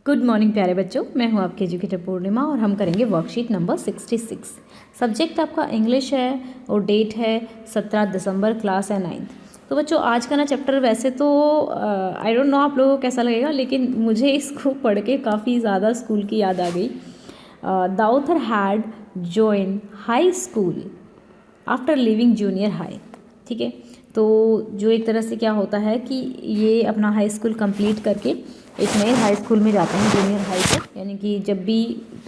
Good morning प्यारे बच्चों, मैं हूं आपकी एजुकेटर पूर्णिमा और हम करेंगे वर्कशीट नंबर 66। सब्जेक्ट आपका इंग्लिश है और डेट है 17 दिसंबर, क्लास है 9th। तो बच्चों आज का ना चैप्टर वैसे तो आई डोंट नो आप लोगों को कैसा लगेगा, लेकिन मुझे इसको पढ़ के काफ़ी ज़्यादा स्कूल की याद आ गई। The author had join high school after living junior high. ठीक है, तो जो एक तरह से क्या होता है कि ये अपना हाई स्कूल कंप्लीट करके एक नए हाई स्कूल में जाते हैं, जूनियर हाई को, यानी कि जब भी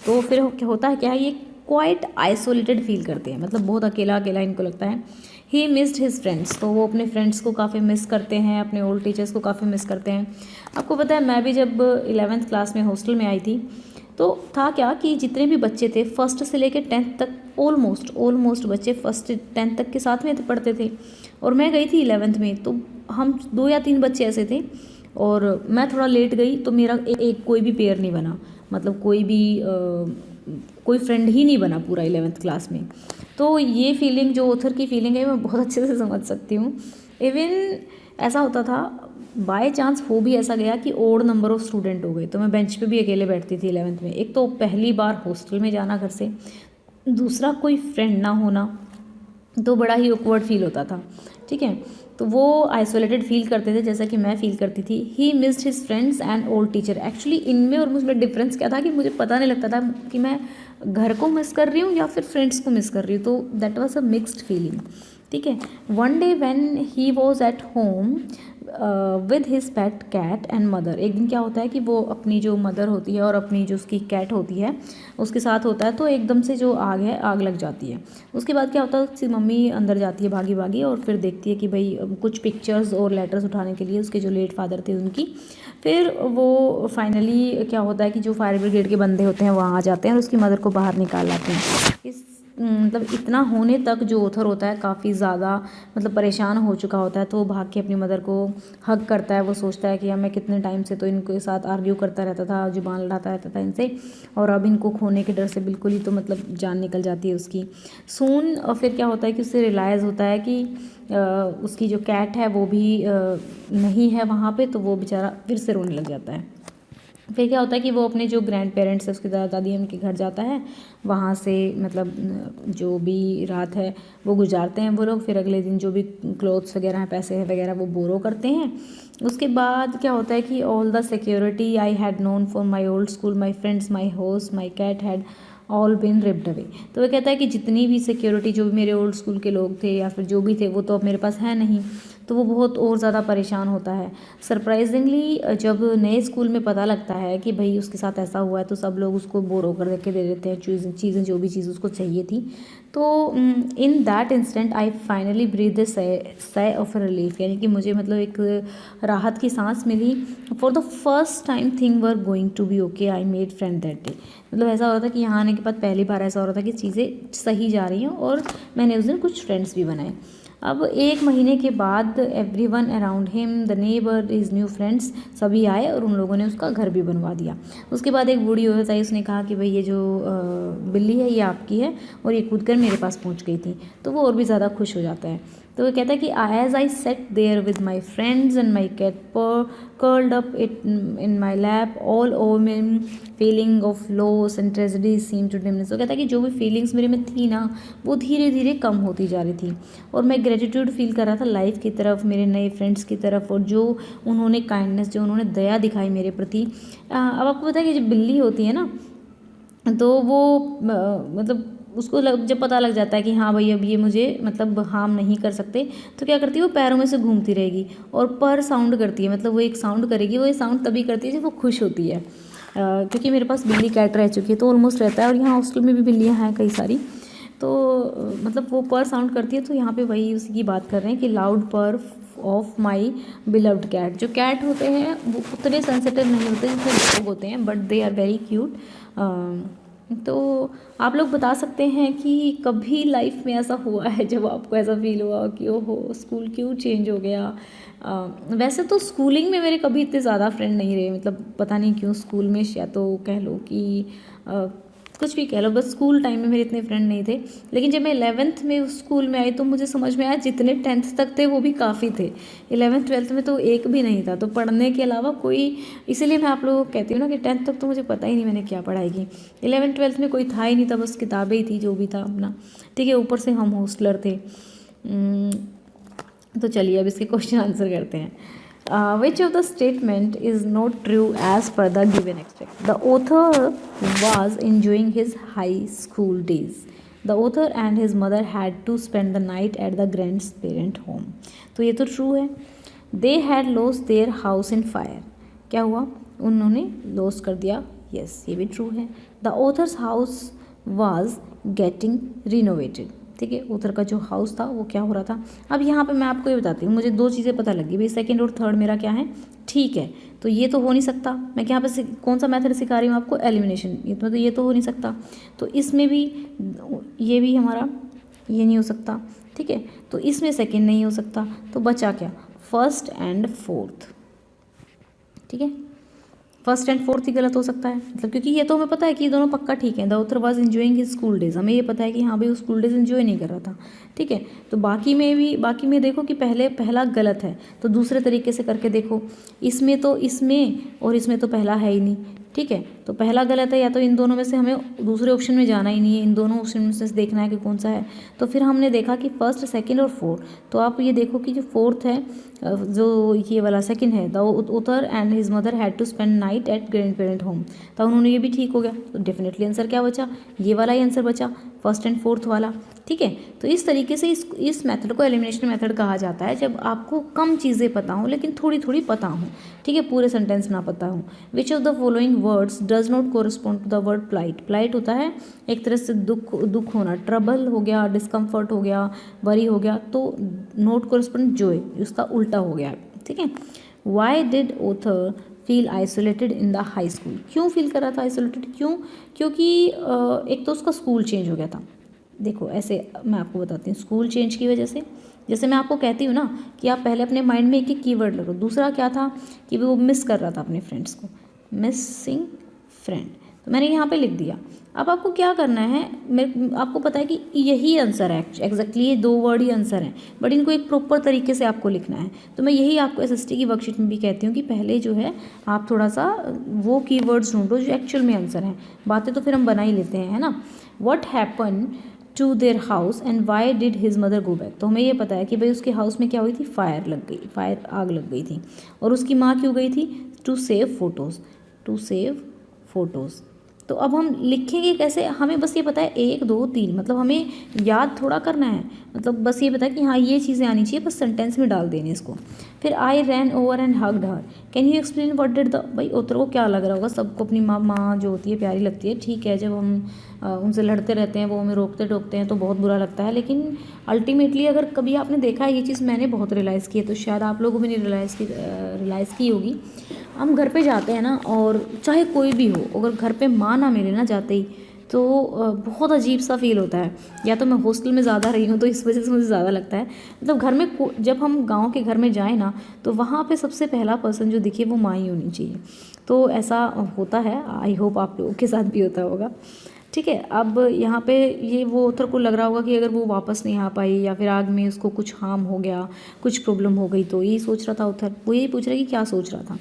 तो फिर क्या होता है, क्या है, ये क्वाइट आइसोलेटेड फील करते हैं, मतलब बहुत अकेला अकेला इनको लगता है। ही मिस्ड हिज फ्रेंड्स, तो वो अपने फ्रेंड्स को काफ़ी मिस करते हैं, अपने ओल्ड टीचर्स को काफ़ी मिस करते हैं। आपको पता है, मैं भी जब 11th क्लास में हॉस्टल में आई थी तो था क्या कि जितने भी बच्चे थे फर्स्ट से लेकर 10th तक, ऑलमोस्ट बच्चे फर्स्ट 10th तक के साथ में पढ़ते थे, और मैं गई थी 11th में, तो हम 2 या 3 बच्चे ऐसे थे, और मैं थोड़ा लेट गई तो मेरा एक कोई भी पेयर नहीं बना, मतलब कोई फ्रेंड ही नहीं बना पूरा 11th क्लास में। तो ये फीलिंग, जो ऑथर की फीलिंग है, मैं बहुत अच्छे से समझ सकती हूँ। इवन ऐसा होता था, बाय चांस हो भी ऐसा गया कि ओड नंबर ऑफ स्टूडेंट हो गए, तो मैं बेंच पे भी अकेले बैठती थी 11th में। एक तो पहली बार हॉस्टल में जाना घर से, दूसरा कोई फ्रेंड ना होना, तो बड़ा ही ऑकवर्ड फील होता था। ठीक है, तो वो आइसोलेटेड फील करते थे जैसा कि मैं फील करती थी। He missed his friends and old teacher. Actually इनमें और मुझमें डिफरेंस क्या था कि मुझे पता नहीं लगता था कि मैं घर को मिस कर रही हूँ या फिर फ्रेंड्स को मिस कर रही हूँ, तो that was a mixed feeling. ठीक है, one day when he was at home with his pet cat and mother. एक दिन क्या होता है कि वो अपनी जो मदर होती है और अपनी जो उसकी कैट होती है उसके साथ होता है, तो एकदम से जो आग है, आग लग जाती है। उसके बाद क्या होता है, उसकी मम्मी अंदर जाती है भागी भागी, और फिर देखती है कि भाई कुछ पिक्चर्स और लेटर्स उठाने के लिए उसके जो लेट फादर थे उनकी। फिर वो फाइनली क्या होता है कि जो फायर ब्रिगेड के बंदे होते हैं वहाँ आ जाते हैं और उसकी मदर को बाहर निकाल लाते हैं। इस मतलब इतना होने तक जो ऑथर होता है काफ़ी ज़्यादा मतलब परेशान हो चुका होता है, तो वो भाग के अपनी मदर को हग करता है। वो सोचता है कि अब मैं कितने टाइम से तो इनके साथ आर्ग्यू करता रहता था, जुबान लड़ाता रहता था इनसे, और अब इनको खोने के डर से बिल्कुल ही तो मतलब जान निकल जाती है उसकी सून। और फिर क्या होता है कि उससे रियलाइज़ होता है कि उसकी जो कैट है वो भी नहीं है वहाँ पे, तो वो बेचारा फिर से रोने लग जाता है। फिर क्या होता है कि वो अपने जो ग्रैंड पेरेंट्स है, उसके दादा दादी, उनके घर जाता है, वहाँ से मतलब जो भी रात है वो गुजारते हैं वो लोग। फिर अगले दिन जो भी क्लोथ्स वगैरह हैं, पैसे हैं वगैरह, वो बोरो करते हैं। उसके बाद क्या होता है कि all the security I had known for my old school, my friends, my house, my cat had all been ripped away. तो वो कहता है कि जितनी भी सिक्योरिटी, जो भी मेरे ओल्ड स्कूल के लोग थे या फिर जो भी थे, वो तो अब मेरे पास है नहीं, तो वो बहुत और ज़्यादा परेशान होता है। सरप्राइजिंगली जब नए स्कूल में पता लगता है कि भाई उसके साथ ऐसा हुआ है, तो सब लोग उसको बोरो कर के दे देते हैं चीज़ें, जो भी चीज़ उसको चाहिए थी। तो in that instant I finally breathe the sigh of relief, यानी कि मुझे मतलब एक राहत की सांस मिली। For the first time thing were going to be okay, I made friend that day. मतलब ऐसा हो रहा था कि यहाँ आने के बाद पहली बार ऐसा हो रहा था कि चीज़ें सही जा रही हैं, और मैंने उस दिन कुछ फ्रेंड्स भी बनाए। अब 1 महीने के बाद every one around him, the neighbour, his new friends, सभी आए और उन लोगों ने उसका घर भी बनवा दिया। उसके बाद एक बूढ़ी औरत आई, उसने कहा कि भाई ये जो बिल्ली है ये आपकी है, और ये कूद कर मेरे पास पहुंच गई थी। तो वो और भी ज़्यादा खुश हो जाता है। तो वो कहता है कि as I sat there with my friends and my cat curled up it in my lap, all over me feeling of loss and tragedy seem to diminish. वो कहता है कि जो भी फीलिंग्स मेरे में थी ना, वो धीरे धीरे कम होती जा रही थी, और मैं ग्रेटिट्यूड फील कर रहा था लाइफ की तरफ, मेरे नए फ्रेंड्स की तरफ, और जो उन्होंने काइंडनेस, जो उन्होंने दया दिखाई मेरे प्रति। अब आपको पता है कि जब बिल्ली होती है ना, तो वो मतलब उसको जब पता लग जाता है कि हाँ भाई अब ये मुझे मतलब हार्म नहीं कर सकते, तो क्या करती है, वो पैरों में से घूमती रहेगी और पर साउंड करती है। मतलब वो एक साउंड करेगी, वो ये साउंड तभी करती है जब वो खुश होती है। क्योंकि मेरे पास बिल्ली कैट रह चुकी है, तो ऑलमोस्ट रहता है, और यहाँ हॉस्टल में भी बिल्लियाँ हैं कई सारी। तो मतलब वो पर साउंड करती है, तो यहाँ पे वही उसी की बात कर रहे हैं कि loud purr of my beloved cat. जो कैट होते हैं वो उतने सेंसिटिव नहीं होते जितने लोग होते हैं, but they are very cute. तो आप लोग बता सकते हैं कि कभी लाइफ में ऐसा हुआ है जब आपको ऐसा फील हुआ कि ओहो स्कूल क्यों चेंज हो गया। वैसे तो स्कूलिंग में मेरे कभी इतने ज़्यादा फ्रेंड नहीं रहे, मतलब पता नहीं क्यों स्कूल में, या तो कह लो कि कुछ भी कह लो, बस स्कूल टाइम में मेरे इतने फ्रेंड नहीं थे, लेकिन जब मैं 11th में उस स्कूल में आई तो मुझे समझ में आया जितने 10th तक थे वो भी काफ़ी थे, 11th 12th में तो एक भी नहीं था। तो पढ़ने के अलावा कोई, इसीलिए मैं आप लोगों को कहती हूँ ना कि 10th तक तो मुझे पता ही नहीं मैंने क्या पढ़ाई की, 11th 12th में कोई था ही नहीं था, बस किताबें ही थी जो भी था अपना, ठीक है। ऊपर से हम हॉस्टलर थे। तो चलिए अब इसके क्वेश्चन आंसर करते हैं। Which of the statement is not true as per the given extract? The author was enjoying his high school days. The author and his mother had to spend the night at the grandparent home. तो ये तो true है। They had lost their house in fire. क्या हुआ? उन्होंने loss कर दिया। Yes, ये भी true है। The author's house was getting renovated. ठीक है, ऑथर का जो हाउस था वो क्या हो रहा था। अब यहाँ पे मैं आपको ये बताती हूँ, मुझे दो चीज़ें पता लगी भाई, सेकंड और थर्ड मेरा क्या है, ठीक है। तो ये तो हो नहीं सकता, मैं यहाँ पे कौन सा मेथड सिखा रही हूँ आपको, एलिमिनेशन। ये तो हो नहीं सकता, तो इसमें भी ये भी हमारा ये नहीं हो सकता, ठीक है। तो इसमें सेकेंड नहीं हो सकता, तो बचा क्या, फर्स्ट एंड फोर्थ, ठीक है। फर्स्ट एंड फोर्थ ही गलत हो सकता है, मतलब क्योंकि ये तो हमें पता है कि ये दोनों पक्का ठीक है। The author was enjoying his school days, हमें ये पता है कि हाँ भाई वो स्कूल डेज एंजॉय नहीं कर रहा था, ठीक है। तो बाकी में देखो कि पहला गलत है, तो दूसरे तरीके से करके देखो। इसमें और इसमें तो पहला है ही नहीं, ठीक है। तो पहला गलत है, या तो इन दोनों में से हमें दूसरे ऑप्शन में जाना ही नहीं है, इन दोनों ऑप्शन में से देखना है कि कौन सा है। तो फिर हमने देखा कि फर्स्ट, सेकंड और फोर्थ, तो आप ये देखो कि जो फोर्थ है, जो ये वाला सेकंड है, the author and his mother had to spend night at grand parent home, तो उन्होंने ये भी ठीक हो गया। तो डेफिनेटली आंसर क्या बचा, ये वाला ही आंसर बचा, फर्स्ट एंड फोर्थ वाला, ठीक है। तो इस तरीके से इस मेथड को एलिमिनेशन मेथड कहा जाता है, जब आपको कम चीज़ें पता हों लेकिन थोड़ी थोड़ी पता हों, ठीक है, पूरे सेंटेंस ना पता हो। Which of the following words does not correspond to the word plight. Plight होता है एक तरह से दुख होना, ट्रबल हो गया, डिस्कम्फर्ट हो गया, वरी हो गया, तो नॉट कोरिस्पॉन्ड जॉय, उसका उल्टा हो गया, ठीक है। Y did author feel isolated in the high school, क्यों फील कर रहा था आइसोलेटेड, क्योंकि एक तो उसका स्कूल चेंज हो गया था। देखो ऐसे मैं आपको बताती हूँ, स्कूल चेंज की वजह से, जैसे मैं आपको कहती हूँ ना कि आप पहले अपने माइंड में एक कीवर्ड लगो। दूसरा क्या था कि वो मिस कर रहा था अपने फ्रेंड्स को, मिसिंग फ्रेंड, तो मैंने यहाँ पे लिख दिया। अब आपको क्या करना है, आपको पता है कि यही आंसर है, एग्जैक्टली ये 2 वर्ड ही आंसर हैं, बट इनको एक प्रॉपर तरीके से आपको लिखना है। तो मैं यही आपको एसएसटी की वर्कशीट में भी कहती हूँ कि पहले जो है आप थोड़ा सा वो कीवर्ड्स ढूंढो जो एक्चुअल में आंसर हैं, बातें तो फिर हम बना ही लेते हैं, है ना। What happen to their house and why did his mother go back, तो हमें ये पता है कि भाई उसके हाउस में क्या हुई थी, आग लग गई थी, और उसकी माँ क्यों गई थी, टू सेव फोटोज़। तो अब हम लिखेंगे कैसे, हमें बस ये पता है 1 2 3, मतलब हमें याद थोड़ा करना है, मतलब बस ये पता है कि हाँ ये चीज़ें आनी चाहिए, बस सेंटेंस में डाल देनी इसको। फिर I ran over and hugged her, can you explain what did the, भाई ऑथर को क्या लग रहा होगा, सबको अपनी माँ जो होती है प्यारी लगती है, ठीक है। जब हम उनसे लड़ते रहते हैं, वो हमें रोकते टोकते हैं तो बहुत बुरा लगता है, लेकिन अल्टीमेटली अगर कभी आपने देखा है, ये चीज़ मैंने बहुत रियलाइज़ की है, तो शायद आप लोगों ने भी रियलाइज़ की होगी। हम घर पे जाते हैं ना, और चाहे कोई भी हो, अगर घर पे माँ ना मिले ना जाते ही, तो बहुत अजीब सा फील होता है। या तो मैं हॉस्टल में ज़्यादा रही हूँ तो इस वजह से मुझे ज़्यादा लगता है, मतलब घर में जब हम गांव के घर में जाएँ ना, तो वहाँ पे सबसे पहला पर्सन जो दिखे वो माँ ही होनी चाहिए। तो ऐसा होता है, आई होप आप लोगों के साथ भी होता होगा, ठीक है। अब यहाँ पे ये वो ऑथर को लग रहा होगा कि अगर वो वापस नहीं आ पाई या फिर आग में उसको कुछ हार्म हो गया, कुछ प्रॉब्लम हो गई, तो यही सोच रहा था ऑथर, वो यही पूछ रहा है कि क्या सोच रहा था।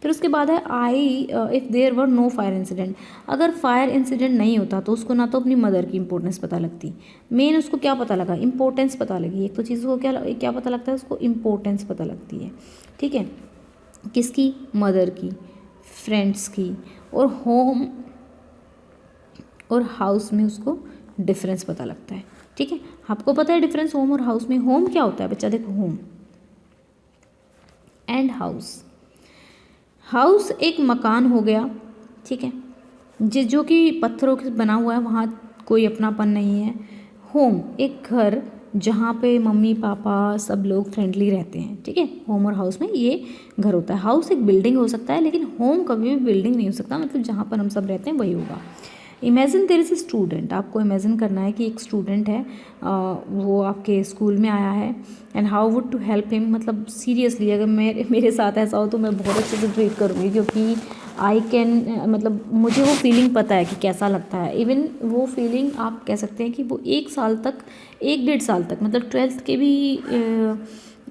फिर उसके बाद है if there were no fire incident, अगर फायर इंसिडेंट नहीं होता तो उसको ना तो अपनी मदर की इंपॉर्टेंस पता लगती, मेन उसको क्या पता लगा, इंपॉर्टेंस पता लगी। एक तो चीज़ को क्या पता लगता है, उसको इंपॉर्टेंस पता लगती है, ठीक है, किसकी, मदर की, फ्रेंड्स की, और होम और हाउस में उसको डिफरेंस पता लगता है, ठीक है। आपको पता है डिफरेंस होम और हाउस में, होम क्या होता है बच्चा, देखो होम एंड हाउस एक मकान हो गया, ठीक है, जो कि पत्थरों से बना हुआ है, वहाँ कोई अपनापन नहीं है। होम एक घर जहाँ पे मम्मी पापा सब लोग फ्रेंडली रहते हैं, ठीक है, होम और हाउस में ये घर होता है। हाउस एक बिल्डिंग हो सकता है, लेकिन होम कभी भी बिल्डिंग नहीं हो सकता, मतलब जहाँ पर हम सब रहते हैं वही होगा। Imagine there is a student, आपको इमेजिन करना है कि एक स्टूडेंट है, वो आपके स्कूल में आया है, and how would to help him, मतलब सीरियसली अगर मेरे साथ ऐसा हो तो मैं बहुत अच्छे से ट्रीट करूँगी, क्योंकि आई कैन मतलब मुझे वो फीलिंग पता है कि कैसा लगता है। इवन वो फीलिंग आप कह सकते हैं कि वो 1 साल तक, 1 डेढ़ साल तक, मतलब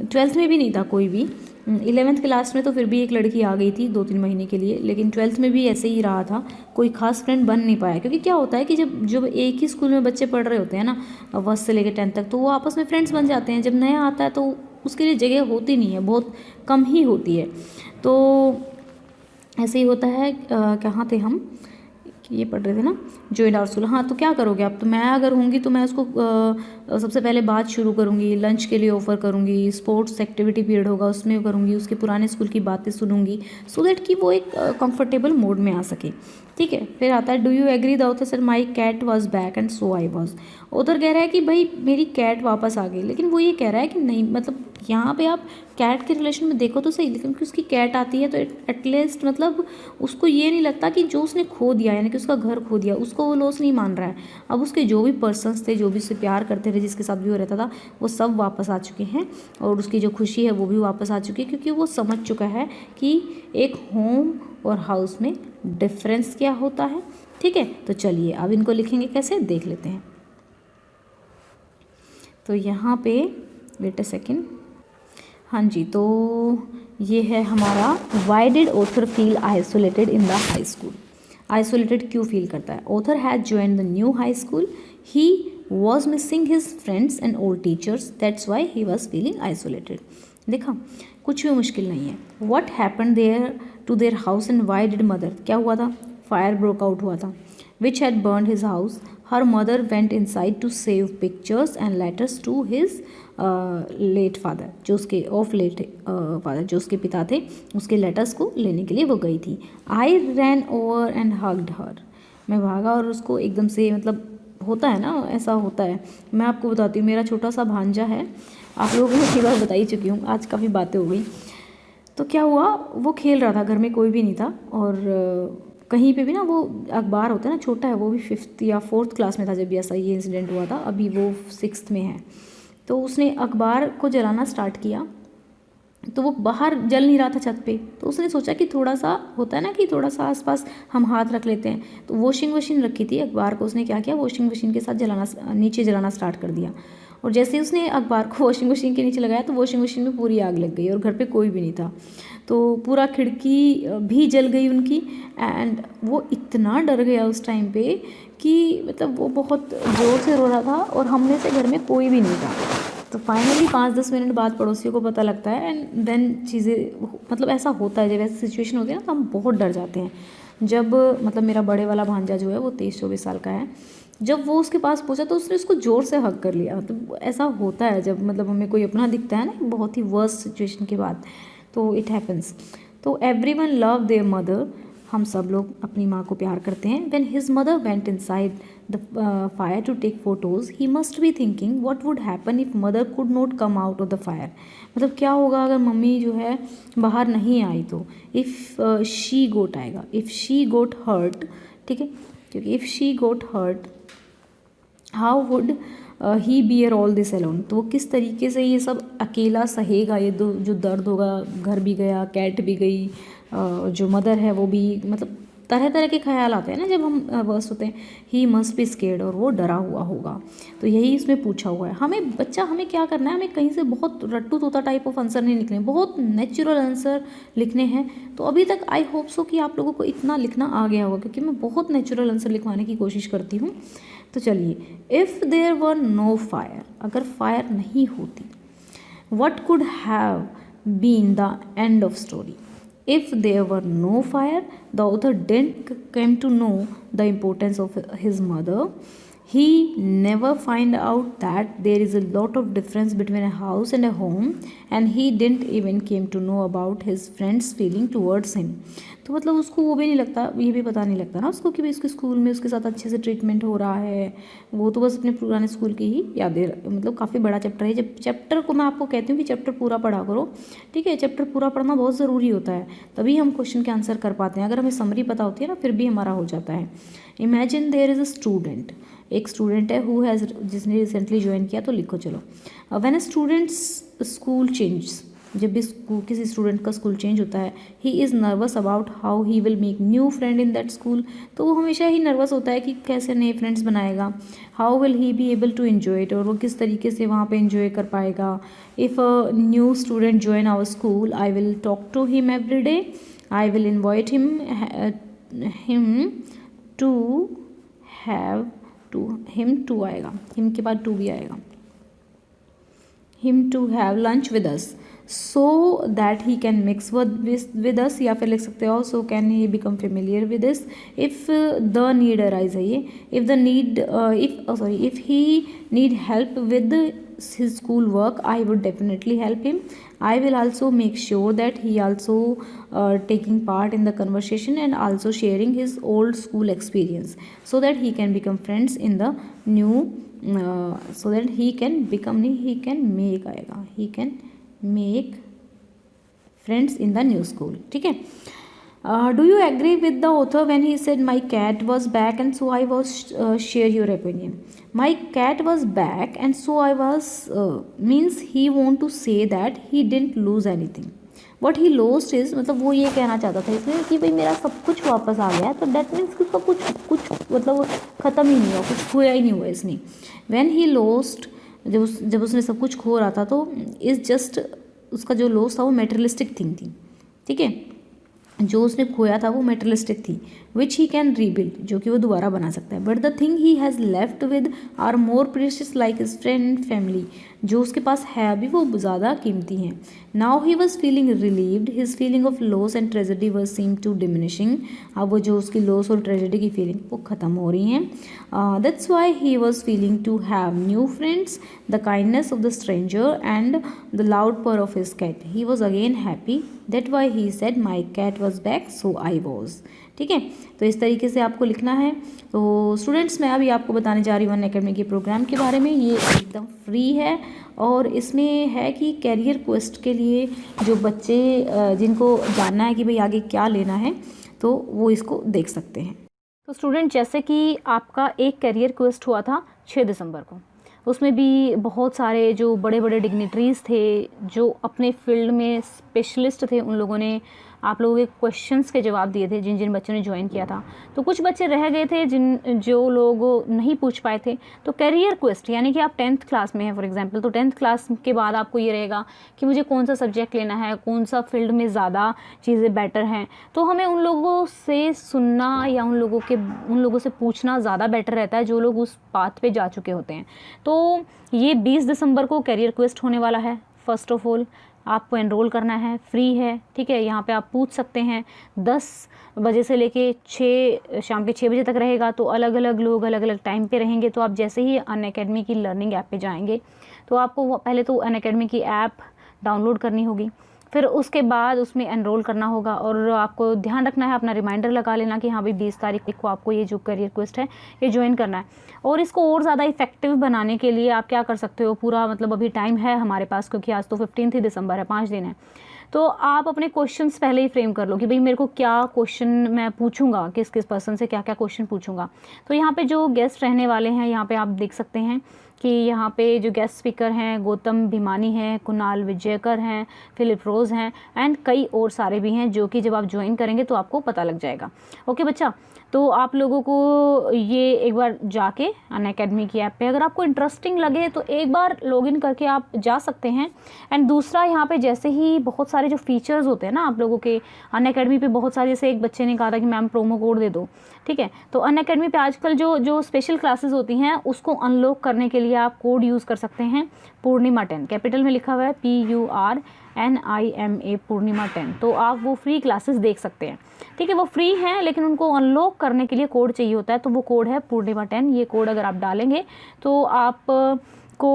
ट्वेल्थ में भी नहीं था कोई भी। 11th क्लास में तो फिर भी एक लड़की आ गई थी 2-3 महीने के लिए, लेकिन 12th में भी ऐसे ही रहा था, कोई खास फ्रेंड बन नहीं पाया। क्योंकि क्या होता है कि जब जब एक ही स्कूल में बच्चे पढ़ रहे होते हैं ना, 1st से लेकर 10th तक, तो वो आपस में फ्रेंड्स बन जाते हैं। जब नया आता है तो उसके लिए जगह होती नहीं है, बहुत कम ही होती है। तो ऐसे ही होता है। कहाँ थे हम, कि ये पढ़ रहे थे ना, जॉइंट आवर स्कूल। हाँ, तो क्या करोगे आप, तो मैं अगर होंगी तो मैं उसको सबसे पहले बात शुरू करूँगी, लंच के लिए ऑफ़र करूँगी, स्पोर्ट्स एक्टिविटी पीरियड होगा उसमें करूँगी, उसके पुराने स्कूल की बातें सुनूंगी, सो दैट कि वो एक कंफर्टेबल मोड में आ सके। ठीक है, फिर आता है do you agree the author sir my cat was back and so I was. Author कह रहा है कि भाई मेरी कैट वापस आ गई, लेकिन वो ये कह रहा है कि नहीं, मतलब यहाँ पे आप कैट के रिलेशन में देखो तो सही, लेकिन कि उसकी कैट आती है तो एटलीस्ट मतलब उसको ये नहीं लगता कि जो उसने खो दिया, यानी कि उसका घर खो दिया, उसको वो लॉस नहीं मान रहा है। अब उसके जो भी पर्सन्स थे, जो भी उससे प्यार करते थे, जिसके साथ भी वो रहता था, वो सब वापस आ चुके हैं, और उसकी जो खुशी है वो भी वापस आ चुकी है, क्योंकि वो समझ चुका है कि एक होम और हाउस में डिफरेंस क्या होता है। ठीक है, तो चलिए अब इनको लिखेंगे कैसे, देख लेते हैं। तो यहाँ पे वेट अ सेकेंड, हाँ जी, तो ये है हमारा why did author feel isolated in the high school. Isolated क्यों फील करता है। Author has join the new high school, he was missing his friends and old teachers, that's why he was feeling isolated. देखा, कुछ भी मुश्किल नहीं है। What happen there to their house and why did mother, क्या हुआ था, fire broke out हुआ था, which had burn his house, her mother went inside to save pictures and letters to his late father, जो उसके late father, जो उसके पिता थे, उसके लेटर्स को लेने के लिए वो गई थी। आई रैन ओवर एंड हग्ड हर, मैं भागा और उसको एकदम से, मतलब होता है ना, ऐसा होता है। मैं आपको बताती हूँ, मेरा छोटा सा भांजा है, आप लोगों को मैं कई बार बता ही चुकी हूँ, आज काफ़ी बातें हो गई। तो क्या हुआ, वो खेल रहा था, घर में कोई भी नहीं था, और कहीं पे भी ना, वो अखबार होता है ना, छोटा है, वो भी 5th या 4th क्लास में था जब भी ऐसा ये इंसिडेंट हुआ था, अभी वो 6th में है। तो उसने अखबार को जलाना स्टार्ट किया, तो वो बाहर जल नहीं रहा था छत पे, तो उसने सोचा कि थोड़ा सा होता है ना कि थोड़ा सा आसपास हम हाथ रख लेते हैं। तो वॉशिंग मशीन रखी थी, अखबार को उसने क्या किया, वॉशिंग मशीन के साथ नीचे जलाना स्टार्ट कर दिया। और जैसे ही उसने अखबार को वॉशिंग मशीन के नीचे लगाया, तो वॉशिंग मशीन में पूरी आग लग गई, और घर पे कोई भी नहीं था। तो पूरा खिड़की भी जल गई उनकी, एंड वो इतना डर गया उस टाइम पे कि मतलब वो बहुत ज़ोर से रो रहा था, और हमने से घर में कोई भी नहीं था। तो फाइनली 5-10 मिनट बाद पड़ोसियों को पता लगता है, एंड देन चीज़ें, मतलब ऐसा होता है, जब ऐसी सिचुएशन होती है ना, तो हम बहुत डर जाते हैं। जब मतलब मेरा बड़े वाला भांजा जो है वो 23-24 साल का है, जब वो उसके पास पहुंचा तो उसने उसको ज़ोर से हग कर लिया। तो ऐसा होता है जब मतलब हमें कोई अपना दिखता है ना, बहुत ही वर्स्ट सिचुएशन के बाद, तो इट हैपन्स। तो एवरीवन लव देयर मदर, हम सब लोग अपनी माँ को प्यार करते हैं। When his mother went inside the fire to take photos, he must be thinking what would happen if mother could not come out of the fire. मतलब क्या होगा अगर मम्मी जो है बाहर नहीं आई तो, इफ़ शी गोट आएगा, इफ़ शी गोट हर्ट, ठीक है, क्योंकि if she got hurt how would he bear all this alone, तो वो किस तरीके से ये सब अकेला सहेगा, ये जो दर्द होगा, घर भी गया, कैट भी गई, जो मदर है वो भी, मतलब तरह तरह के ख्याल आते हैं ना जब हम वर्स होते हैं। ही मस्ट बी स्केर्ड, और वो डरा हुआ होगा। तो यही इसमें पूछा हुआ है। हमें क्या करना है, हमें कहीं से बहुत रट्टू तोता टाइप ऑफ आंसर नहीं लिखने, बहुत नेचुरल आंसर लिखने हैं। तो अभी तक आई होप सो कि आप लोगों को इतना लिखना आ गया होगा, क्योंकि मैं बहुत नेचुरल आंसर लिखवाने की कोशिश करती हूँ। तो चलिए, if there were no fire, अगर फायर नहीं होती, what could have been the end of story. If there were no fire, the author didn't come to know the importance of his mother. He never find out that there is a lot of difference between a house and a home, and he didn't even came to know about his friends feeling towards him. तो मतलब उसको वो भी नहीं लगता, ये भी पता नहीं लगता ना उसको कि भाई उसके स्कूल में उसके साथ अच्छे से ट्रीटमेंट हो रहा है। वो तो बस अपने पुराने स्कूल की ही यादें, मतलब काफ़ी बड़ा चैप्टर है। जब चैप्टर को मैं आपको कहती हूँ कि चैप्टर पूरा पढ़ा करो, ठीक है, चैप्टर पूरा पढ़ना बहुत ज़रूरी होता है, तभी हम क्वेश्चन के आंसर कर पाते हैं। अगर हमें समरी पता होती है ना, फिर भी हमारा हो जाता है। Imagine there is a student, एक स्टूडेंट है हु हैज़, जिसने रिसेंटली ज्वाइन किया, तो लिखो चलो। When a students school change, जब भी स्कूल किसी स्टूडेंट का स्कूल चेंज होता है, he is nervous about how he will make new friend in that school, तो वो हमेशा ही नर्वस होता है कि कैसे नए फ्रेंड्स बनाएगा। How will he be able to enjoy it, और वो किस तरीके से वहाँ पे इन्जॉय कर पाएगा। If a new student join our school, I will talk to him every day, I will invite him to have to, him to आएगा, हिम के बाद टू भी आएगा, him to have lunch with us so that he can mix with us, या फिर लिख सकते हो so can he become familiar with this if the need arise है ये, if the need if he need help with his school work, I would definitely help him. I will also make sure that he also taking part in the conversation and also sharing his old school experience so that he can become friends in the new so that he can become, he can make आएगा, he can make friends in the new school, ठीक है। Do you agree with the author when he said my cat was back and so I was share your opinion? My cat was back and so I was means he want to say that he didn't lose anything. What he lost is, मतलब वो ये कहना चाहता था इसमें कि भाई मेरा सब कुछ वापस आ गया, तो that means कि उसका कुछ मतलब ख़त्म ही नहीं हुआ, कुछ खोया ही नहीं हुआ इसने। When he lost, जब उसने सब कुछ खो रहा था, तो इज़ जस्ट उसका जो लॉस था वो मेटेरियलिस्टिक थिंग थी, ठीक है। जो उसने खोया था वो मेटेरियलिस्टिक थी, विच ही कैन रीबिल्ड, जो कि वो दोबारा बना सकता है। But the thing he has left with are more precious like his friend family, जो उसके पास है अभी वो ज़्यादा कीमती हैं। Now he was feeling relieved, his feeling of loss and tragedy was seem to diminishing, अब वो जो उसकी लॉस और ट्रेजेडी की फीलिंग वो ख़त्म हो रही हैं। That's why he was feeling to have new friends, the kindness of the stranger and the loud purr of his cat, he was again happy, that why he said my cat was back so I was, ठीक है। तो इस तरीके से आपको लिखना है। तो स्टूडेंट्स, मैं अभी आपको बताने जा रही हूँ अनअकैडमी के प्रोग्राम के बारे में। ये एकदम फ्री है और इसमें है कि कैरियर क्वेस्ट के लिए जो बच्चे जिनको जानना है कि भाई आगे क्या लेना है, तो वो इसको देख सकते हैं। तो स्टूडेंट, जैसे कि आपका एक कैरियर क्वेस्ट हुआ था 6 दिसंबर को, उसमें भी बहुत सारे जो बड़े बड़े डिग्निटरीज़ थे, जो अपने फील्ड में स्पेशलिस्ट थे, उन लोगों ने आप लोगों के क्वेश्चंस के जवाब दिए थे, जिन जिन बच्चों ने ज्वाइन किया था। तो कुछ बच्चे रह गए थे जो लोग नहीं पूछ पाए थे। तो कैरियर क्वेस्ट यानी कि आप 10th क्लास में हैं फॉर एग्जांपल, तो 10th क्लास के बाद आपको ये रहेगा कि मुझे कौन सा सब्जेक्ट लेना है, कौन सा फील्ड में ज़्यादा चीज़ें बेटर हैं। तो हमें उन लोगों से सुनना या उन लोगों से पूछना ज़्यादा बेटर रहता है जो लोग उस पाथ पे जा चुके होते हैं। तो ये 20 दिसंबर को कैरियर क्वेस्ट होने वाला है। फर्स्ट ऑफ ऑल आपको एनरोल करना है, फ्री है, ठीक है। यहाँ पे आप पूछ सकते हैं। 10 बजे से लेके शाम के 6 बजे तक रहेगा। तो अलग अलग लोग अलग अलग टाइम पे रहेंगे। तो आप जैसे ही अनअकैडमी की लर्निंग ऐप पे जाएंगे तो आपको पहले तो अनअकैडमी की ऐप डाउनलोड करनी होगी, फिर उसके बाद उसमें एनरोल करना होगा। और आपको ध्यान रखना है, अपना रिमाइंडर लगा लेना कि हाँ भाई 20 तारीख को आपको ये जो करियर क्वेस्ट है ये ज्वाइन करना है। और इसको और ज़्यादा इफेक्टिव बनाने के लिए आप क्या कर सकते हो, पूरा मतलब अभी टाइम है हमारे पास, क्योंकि आज तो 15 दिसंबर है, 5 दिन है। तो आप अपने क्वेश्चंस पहले ही फ्रेम कर लो कि भाई मेरे को क्या क्वेश्चन मैं पूछूंगा, किस किस पर्सन से क्या क्या क्वेश्चन पूछूंगा। तो यहाँ पे जो गेस्ट रहने वाले हैं, यहाँ पे आप देख सकते हैं कि यहाँ पे जो गेस्ट स्पीकर हैं गौतम भिमानी हैं, कुणाल विजयकर हैं, फिलिप रोज़ हैं एंड कई और सारे भी हैं, जो कि जब आप ज्वाइन करेंगे तो आपको पता लग जाएगा। ओके बच्चा, तो आप लोगों को ये एक बार जाके अनअकैडमी की ऐप पे अगर आपको इंटरेस्टिंग लगे तो एक बार लॉगिन करके आप जा सकते हैं। एंड दूसरा, यहाँ पे जैसे ही बहुत सारे जो फीचर्स होते हैं ना आप लोगों के अनअकैडमी पे, बहुत सारे, जैसे एक बच्चे ने कहा था कि मैम प्रोमो कोड दे दो, ठीक है। तो अनअकैडमी पे आजकल जो स्पेशल क्लासेस होती हैं उसको अनलॉक करने के लिए आप कोड यूज़ कर सकते हैं, पूर्णिमा 10 कैपिटल में लिखा हुआ है, PURNIMA पूर्णिमा 10। तो आप वो फ्री क्लासेस देख सकते हैं, ठीक है। वो फ्री हैं लेकिन उनको अनलॉक करने के लिए कोड चाहिए होता है, तो वो कोड है पूर्णिमा 10। ये कोड अगर आप डालेंगे तो आप को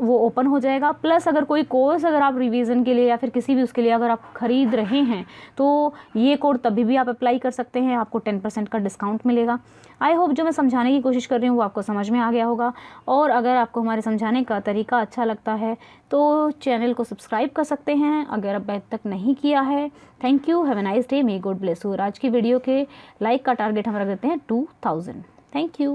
वो ओपन हो जाएगा। प्लस अगर कोई कोर्स अगर आप रिवीजन के लिए या फिर किसी भी उसके लिए अगर आप ख़रीद रहे हैं तो ये कोड तभी भी आप अप्लाई कर सकते हैं, आपको 10% का डिस्काउंट मिलेगा। आई होप जो मैं समझाने की कोशिश कर रही हूँ वो आपको समझ में आ गया होगा। और अगर आपको हमारे समझाने का तरीका अच्छा लगता है तो चैनल को सब्सक्राइब कर सकते हैं अगर अब तक नहीं किया है। Thank you, have a nice day, may God bless you. आज की वीडियो के लाइक का टारगेट हम रख देते हैं 2000। Thank you.